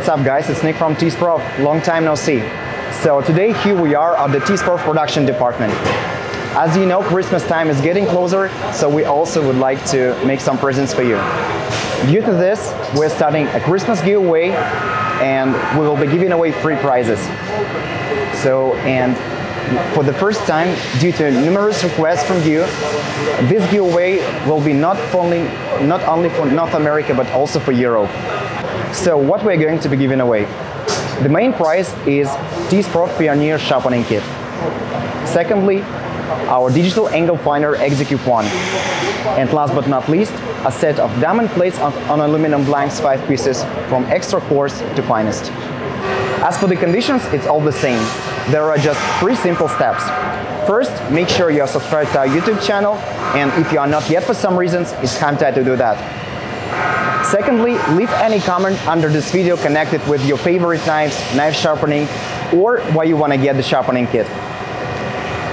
up guys, it's Nick from TSPROF, long time no see. So today here we are at the TSPROF production department. As you know, Christmas time is getting closer, so we also would like to make some presents for you. Due to this, we're starting a Christmas giveaway and we will be giving away free prizes. And for the first time, due to numerous requests from you, this giveaway will be not only for North America but also for Europe. So what we're going to be giving away? The main prize is TSPROF Pioneer Sharpening Kit. Secondly, our digital angle finder axicube-i. And last but not least, a set of diamond plates on aluminum blanks 5 pieces from extra coarse to finest. As for the conditions, it's all the same. There are just 3 simple steps. First, make sure you are subscribed to our YouTube channel, and if you are not yet for some reasons, it's time to do that. Secondly, leave any comment under this video connected with your favorite knives, knife sharpening, or why you want to get the sharpening kit.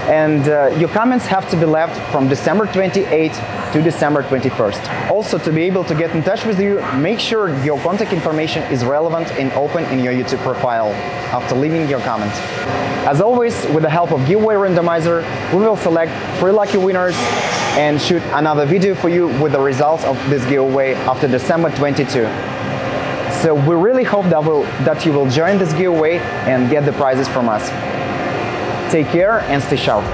And your comments have to be left from December 28th to December 21st. Also, to be able to get in touch with you, make sure your contact information is relevant and open in your YouTube profile after leaving your comment. As always, with the help of giveaway randomizer, we will select 3 lucky winners and shoot another video for you with the results of this giveaway after December 22. So we really hope that you will join this giveaway and get the prizes from us. Take care and stay sharp.